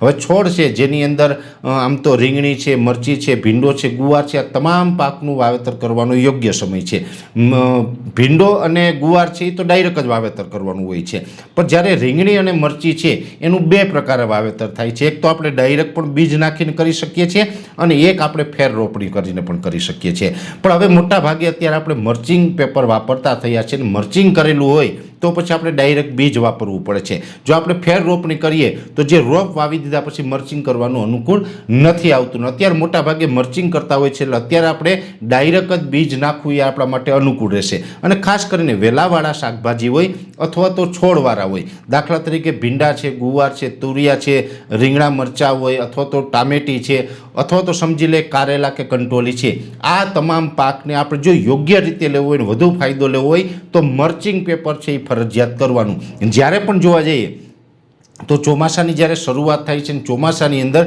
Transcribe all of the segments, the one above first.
હવે છોડ છે જેની અંદર આમ તો રીંગણી છે, મરચી છે, ભીંડો છે, ગુવાર છે, આ તમામ પાકનું વાવેતર કરવાનો યોગ્ય સમય છે। ભીંડો અને ગુવાર છે એ તો ડાયરેક્ટ જ વાવેતર કરવાનું હોય છે, પણ જ્યારે રીંગણી અને મરચી છે એનું બે પ્રકારે વાવેતર થાય છે। એક તો આપણે ડાયરેક્ટ પણ બીજ નાખીને કરી શકીએ છીએ અને એક આપણે ફેર રોપણી કરીને પણ કરી શકીએ છીએ। પણ હવે મોટા ભાગે અત્યારે આપણે મર્ચિંગ પેપર વાપરતા થયા છે ને મર્ચિંગ કરેલું હોય તો પછી આપણે ડાયરેક્ટ બીજ વાપરવું પડે છે। જો આપણે ફેર રોપણી કરીએ તો જે રોપ વાવી દીધા પછી મર્ચિંગ કરવાનું અનુકૂળ નથી આવતું। અત્યારે મોટા ભાગે મર્ચિંગ કરતા હોય છે એટલે અત્યારે આપણે ડાયરેક્ટ જ બીજ નાખવું એ આપણા માટે અનુકૂળ રહેશે। અને ખાસ કરીને વેલાવાળા શાકભાજી હોય અથવા તો છોડવાળા હોય, દાખલા તરીકે ભીંડા છે, ગુવાર છે, તુરિયા છે, રીંગણા મરચાં હોય અથવા તો ટામેટી છે અથવા તો સમજી લે કારેલા કે કંટોલી છે, આ તમામ પાકને આપણે જો યોગ્ય રીતે લેવો હોય ને વધુ ફાયદો લેવો હોય તો મર્ચિંગ પેપર છે એ ફરજિયાત કરવાનું। જ્યારે પણ જોવા જઈએ તો ચોમાસાની જ્યારે શરૂઆત થાય છે ને ચોમાસાની અંદર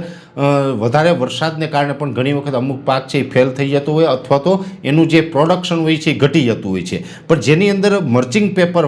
વધારે વરસાદને કારણે પણ ઘણી વખત અમુક પાક છે એ ફેલ થઈ જતો હોય અથવા તો એનું જે પ્રોડક્શન હોય છે એ ઘટી જતું હોય છે। પણ જેની અંદર મર્ચિંગ પેપર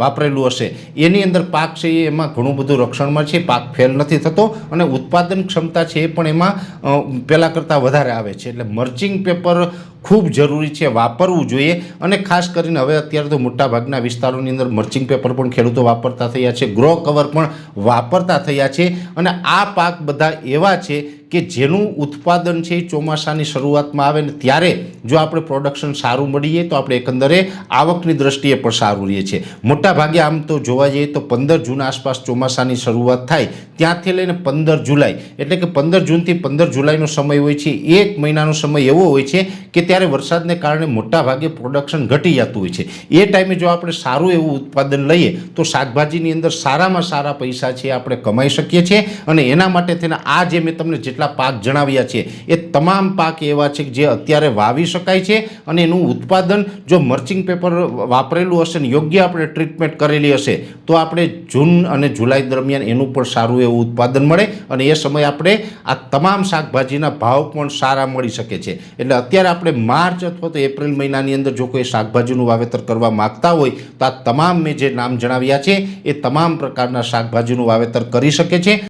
વાપરેલું હશે એની અંદર પાક છે એમાં ઘણું બધું રક્ષણમાં છે, પાક ફેલ નથી થતો અને ઉત્પાદન ક્ષમતા છે એ પણ એમાં પહેલાં કરતાં વધારે આવે છે। એટલે મર્ચિંગ પેપર ખૂબ જરૂરી છે, વાપરવું જોઈએ। અને ખાસ કરીને હવે અત્યારે તો મોટાભાગના વિસ્તારોની અંદર મર્ચિંગ પેપર પણ ખેડૂતો વાપરતા થયા છે, ગ્રો કવર પણ વાપરતા થયા છે। અને આ પાક બધા એવા છે કે જેનું ઉત્પાદન છે એ ચોમાસાની શરૂઆતમાં આવે ને ત્યારે જો આપણે પ્રોડક્શન સારું મળીએ તો આપણે એકંદરે આવકની દ્રષ્ટિએ પણ સારું રહીએ છીએ। મોટા ભાગે આમ તો જોવા જઈએ તો 15 જૂન આસપાસ ચોમાસાની શરૂઆત થાય ત્યાંથી લઈને 15 જુલાઈ એટલે કે 15 જૂનથી 15 જુલાઈનો સમય હોય છે, એક મહિનાનો સમય એવો હોય છે કે ત્યારે વરસાદને કારણે મોટા ભાગે પ્રોડક્શન ઘટી જતું હોય છે। એ ટાઈમે જો આપણે સારું એવું ઉત્પાદન લઈએ તો શાકભાજીની અંદર સારામાં સારા પૈસા છે આપણે કમાઈ શકીએ છીએ। અને એના માટે થઈને આ જે મેં તમને જેટલા પાક જણાવ્યા છે એ તમામ પાક એવા છે કે જે અત્યારે વાવી શકાય છે અને એનું ઉત્પાદન જો મર્ચિંગ પેપર વાપરેલું હશે ને યોગ્ય આપણે ટ્રીટમેન્ટ કરેલી હશે તો આપણે જૂન અને જુલાઈ દરમિયાન એનું પણ સારું એવું ઉત્પાદન મળે અને એ સમયે આપણે આ તમામ શાકભાજીના ભાવ પણ સારા મળી શકે છે। એટલે અત્યારે આપણે માર્ચ અથવા તો એપ્રિલ મહિનાની અંદર જો કોઈ શાકભાજીનું વાવેતર કરવા માગતા હોય તો આ તમામ મેં જે નામ જણાવ્યા છે એ તમામ પ્રકારના શાકભાજીનું વાવેતર કરી શકે છે।